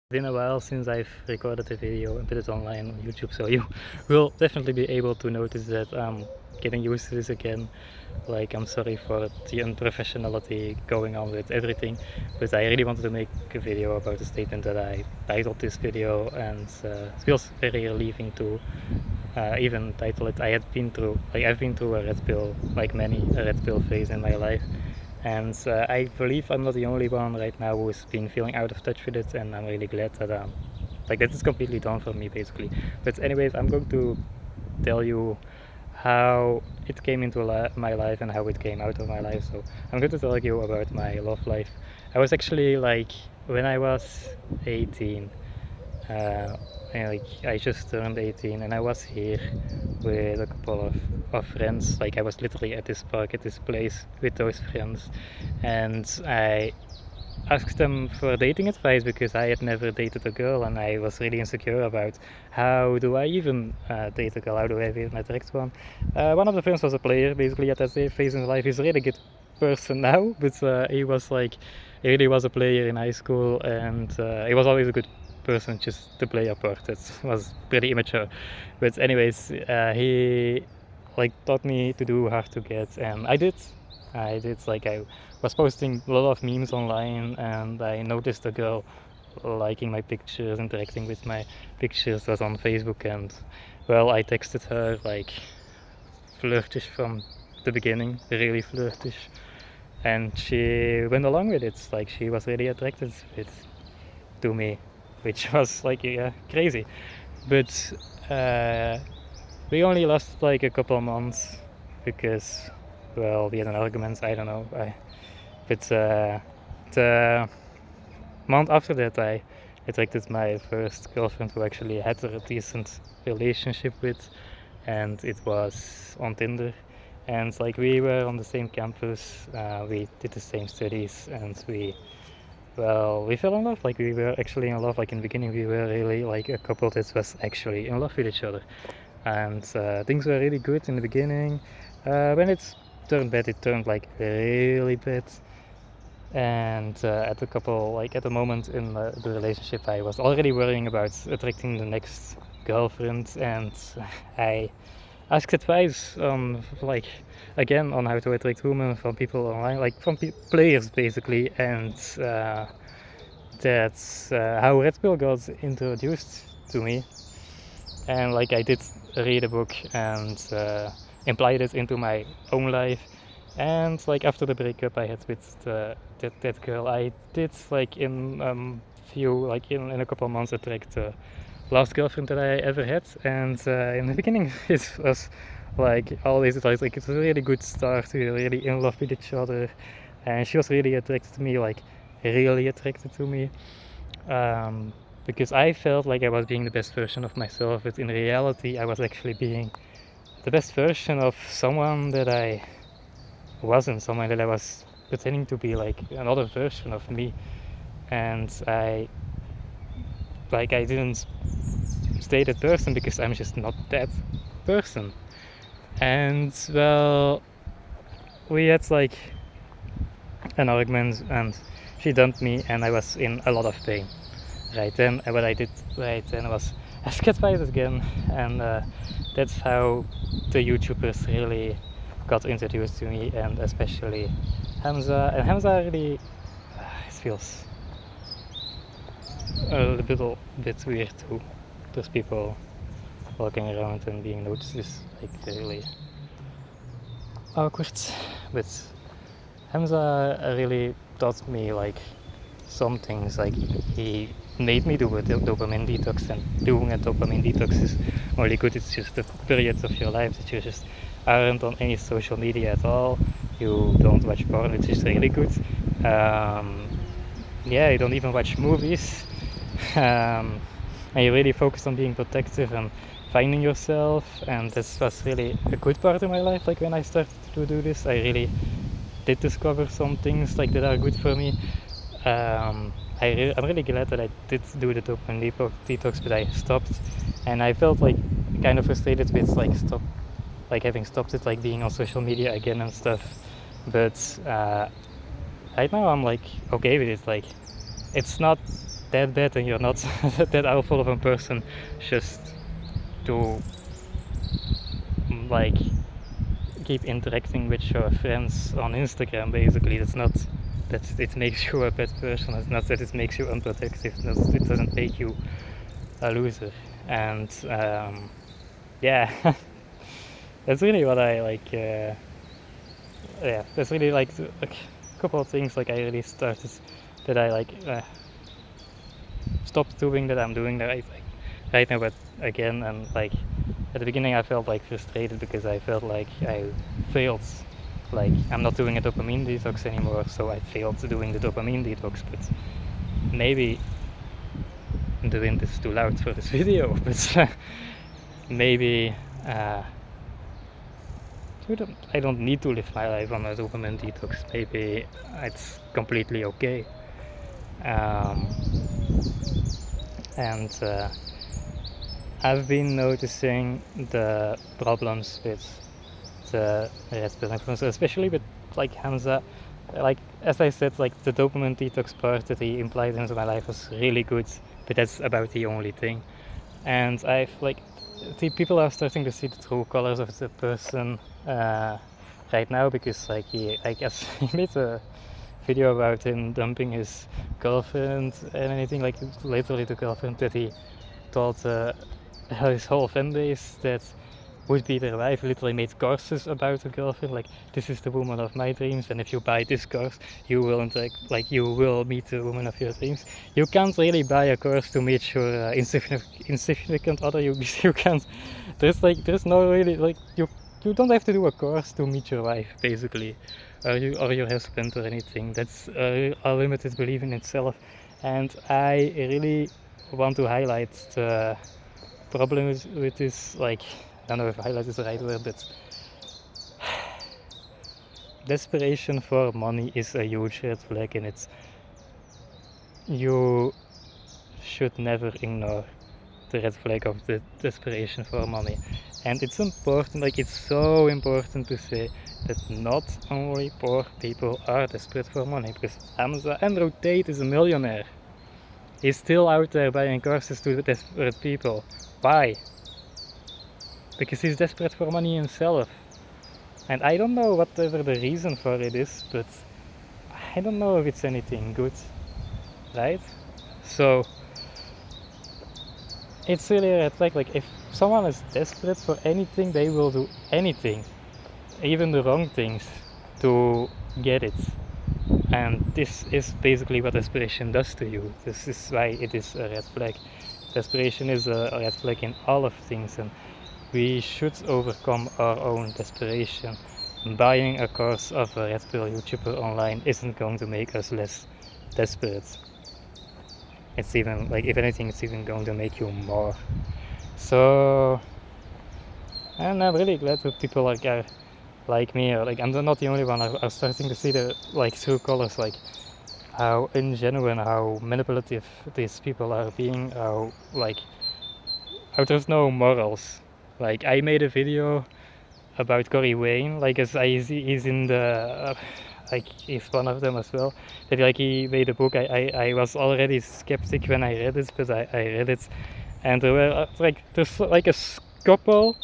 Been a while since I've recorded a video and put it online on YouTube, so you will definitely be able to notice that I'm getting used to this again. Like, I'm sorry for the unprofessionality going on with everything, but I really wanted to make a video about the statement that I titled this video, and it feels very relieving to even title it. I've been through a red pill, like many a red pill phase in my life, and I believe I'm not the only one right now who's been feeling out of touch with it, and I'm really glad that that is completely done for me, basically. But anyways, I'm going to tell you how it came into my life and how it came out of my life. So I'm going to tell you about my love life. I was actually like, when I was 18, I just turned 18, and I was here with a couple of friends. Like, I was literally at this park, at this place with those friends, and I asked them for dating advice because I had never dated a girl, and I was really insecure about how do I even date a girl, how do I even attract one. One of the friends was a player, basically, at that phase in life. He's a really good person now, but he really was a player in high school, and he was always a good person just to play a part. It was pretty immature, but anyways, he like taught me to do hard to get, and I did. Like, I was posting a lot of memes online, and I noticed a girl liking my pictures, interacting with my pictures. Was on Facebook, and well, I texted her, like, flirtish from the beginning, really flirtish, and she went along with it. Like, she was really attracted to me, which was like, yeah, crazy. But we only lasted like a couple of months because, well, we had an argument. I don't know. But the month after that, I attracted my first girlfriend, who actually had a decent relationship with, and it was on Tinder. And like, we were on the same campus, we did the same studies, and we fell in love. Like, we were actually in love. Like, in the beginning, we were really like a couple that was actually in love with each other, and things were really good in the beginning. When it turned bad, it turned like really bad. And at the moment in the relationship, I was already worrying about attracting the next girlfriend, and I asked advice on, like, again, on how to attract women from people online, like from players, basically. And that's how Red Pill got introduced to me. And like, I did read a book and implied it into my own life. And like, after the breakup I had with that girl, I did, like, in in a couple of months, attract the last girlfriend that I ever had. And in the beginning, it was like always, it was like, it's a really good start. We were really in love with each other, and she was really attracted to me, like really attracted to me. Because I felt like I was being the best version of myself, but in reality, I was actually being the best version of someone that I wasn't, someone that I was pretending to be, like another version of me. And I didn't stay that person because I'm just not that person. And well, we had like an argument, and she dumped me, and I was in a lot of pain right then. And what I did right then was ask advice again, and that's how the YouTubers really got introduced to me, and especially Hamza. And Hamza really, it feels a little bit weird too. There's people walking around and being noticed is like really awkward. But Hamza really taught me like some things. Like, he made me do a dopamine detox, and doing a dopamine detox is only good. It's just the periods of your life that you just aren't on any social media at all. You don't watch porn, which is really good. Yeah, you don't even watch movies. And you really focus on being protective and finding yourself, and this was really a good part of my life. Like, when I started to do this, I really did discover some things like that are good for me. I'm really glad that I did do the dopamine detox, but I stopped, and I felt like kind of frustrated with having stopped it, like being on social media again and stuff. But right now I'm like okay with it. Like, it's not that bad and you're not that awful of a person just to like keep interacting with your friends on Instagram. Basically, that's not that it makes you a bad person. It's not that it makes you unprotective. It doesn't make you a loser. And yeah, that's really what I like. Yeah, that's really like a couple of things like I really started that I like stopped doing that I'm doing that right now, but again, and like at the beginning I felt like frustrated because I felt like I failed. Like I'm not doing a dopamine detox anymore, so I failed doing the dopamine detox. But maybe the wind is too loud for this video, but maybe I don't need to live my life on a dopamine detox. Maybe it's completely okay. And I've been noticing the problems with the red pill influencer, especially with like Hamza. Like as I said, like the dopamine detox part that he implied into my life was really good, but that's about the only thing. And I've like the people are starting to see the true colors of the person right now, because like I guess he made a video about him dumping his girlfriend and anything, like literally the girlfriend that he thought his whole fan base that would be their wife literally made courses about the girlfriend, like this is the woman of my dreams, and if you buy this course you will like you will meet the woman of your dreams. You can't really buy a course to meet your insignificant other. You can't, there's no really like you don't have to do a course to meet your wife basically, or your husband or anything. That's a limited belief in itself. And I really want to highlight the problem with this, like I don't know if highlight is the right word, but desperation for money is a huge red flag, and you should never ignore the red flag of the desperation for money. And it's important, like it's so important to say that not only poor people are desperate for money, because Andrew Tate is a millionaire. He's still out there buying courses to desperate people. Why? Because he's desperate for money himself. And I don't know whatever the reason for it is, but I don't know if it's anything good, right? So it's really a red flag. Like if someone is desperate for anything, they will do anything, even the wrong things, to get it. And this is basically what desperation does to you. This is why it is a red flag. Desperation is a red flag in all of things, and we should overcome our own desperation. Buying a course of a red pill YouTuber online isn't going to make us less desperate. It's even, like, if anything, it's even going to make you more. So, and I'm really glad that people like me, or like I'm not the only one, are starting to see the like true colors, like how ingenuine, how manipulative these people are being, how there's no morals. Like I made a video about Corey Wayne, like as he's in the like he's one of them as well. That like he made a book. I was already skeptic when I read it, but I read it, and there were there's like a couple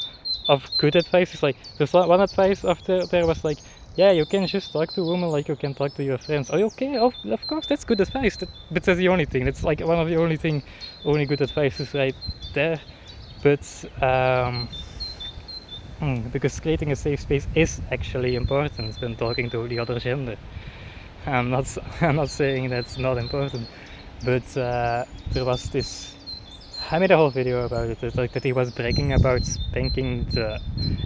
of good advice. Like there's one advice after there was like, yeah, you can just talk to women like you can talk to your friends. Oh, okay, of course, that's good advice. But that's the only thing. That's like one of the only good advices right there. But because creating a safe space is actually important when talking to the other gender. I'm not saying that's not important, but there was this. I made a whole video about it. It's like that he was bragging about spanking the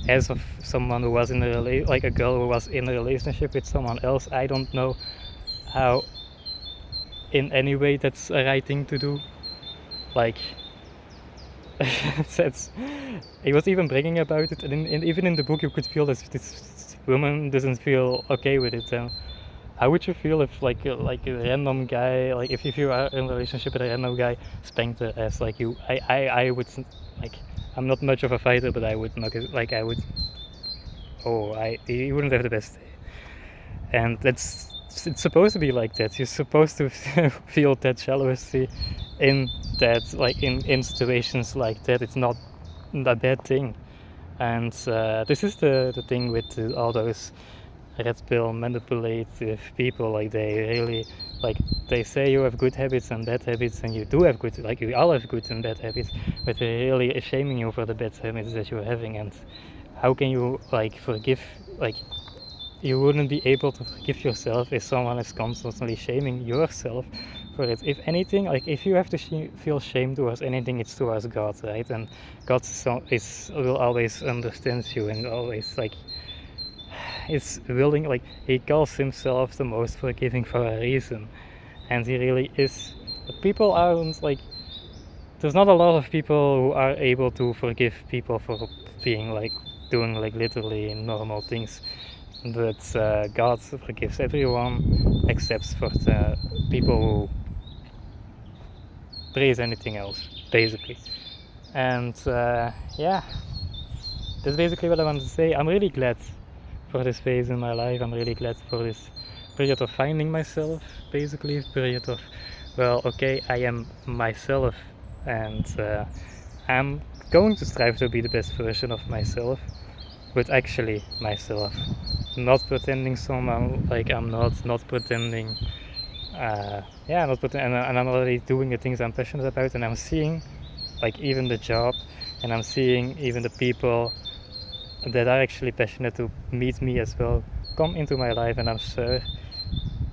ass of someone who was in a girl who was in a relationship with someone else. I don't know how, in any way, that's a right thing to do. Like, he was even bragging about it, and even in the book you could feel that this woman doesn't feel okay with it. And how would you feel if like a random guy, like if you are in a relationship with a random guy, spanked her ass like you? I would, like, I'm not much of a fighter, but I would not, like I would, he wouldn't have the best day. And that's it's supposed to be like that. You're supposed to feel that jealousy in that, like in situations like that. It's not a bad thing. And this is the thing with all those red pill manipulative people. Like they really, like they say you have good habits and bad habits, and you do have good, like you all have good and bad habits, but they're really shaming you for the bad habits that you're having. And how can you like forgive, like you wouldn't be able to forgive yourself if someone is constantly shaming yourself for it. If anything, like if you have to feel shame towards anything, it's towards God, right? And God will always understand you, and always like is willing, like he calls himself the most forgiving for a reason, and he really is. But people aren't like, there's not a lot of people who are able to forgive people for being like doing like literally normal things. But God forgives everyone except for the people who praise anything else, basically. And yeah, that's basically what I want to say. I'm really glad for this phase in my life. I'm really glad for this period of finding myself, basically. Period of, well, okay, I am myself, and I'm going to strive to be the best version of myself, but actually myself. Not pretending someone like I'm not pretending. Not pretending, and I'm already doing the things I'm passionate about, and I'm seeing, like even the job, and I'm seeing even the people that are actually passionate to meet me as well come into my life, and I'm sure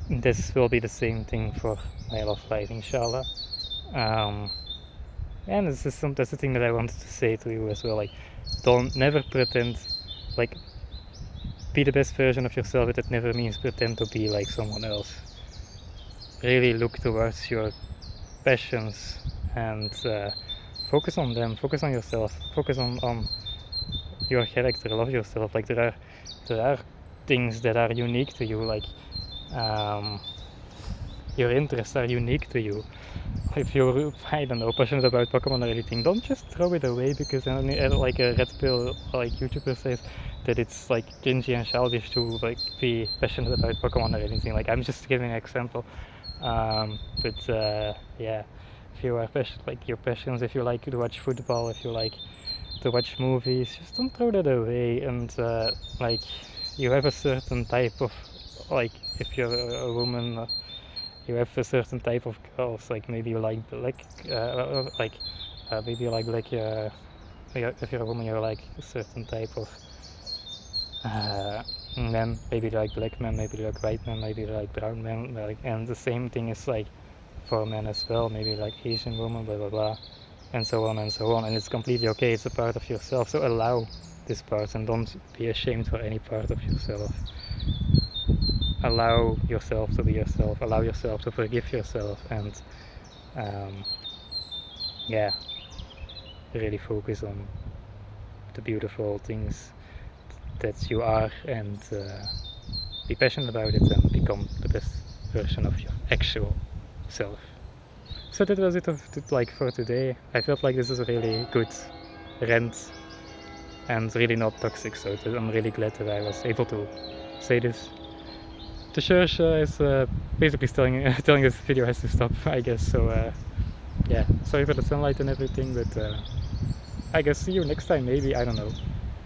this will be the same thing for my love life, inshallah. And that's the thing that I wanted to say to you as well. Like, don't never pretend, like, be the best version of yourself, but that never means pretend to be like someone else. Really look towards your passions and focus on them, focus on yourself, focus on your character, love yourself. Like there are things that are unique to you, like your interests are unique to you. If you're, I don't know, passionate about Pokemon or anything, don't just throw it away because like a red pill like YouTuber says that it's like cringy and childish to like be passionate about Pokemon or anything. Like I'm just giving an example. Yeah, if you are passionate, like your passions, if you like to watch football, if you like to watch movies, just don't throw that away. And like you have a certain type of, like if you're a woman, you have a certain type of girls, like maybe you like black, maybe you like black, if you're a woman you like a certain type of men, maybe you like black men, maybe you like white men, maybe you like brown men, like, and the same thing is like for men as well, maybe you like Asian women, blah blah blah, and so on and so on, and it's completely okay, it's a part of yourself, so allow this part and don't be ashamed for any part of yourself. Allow yourself to be yourself, allow yourself to forgive yourself, and yeah, really focus on the beautiful things that you are, and be passionate about it and become the best version of your actual self. So that was it like for today. I felt like this is a really good rant and really not toxic, so I'm really glad that I was able to say this. The church is basically telling this video has to stop, I guess, so yeah, sorry for the sunlight and everything, but I guess see you next time, maybe, I don't know.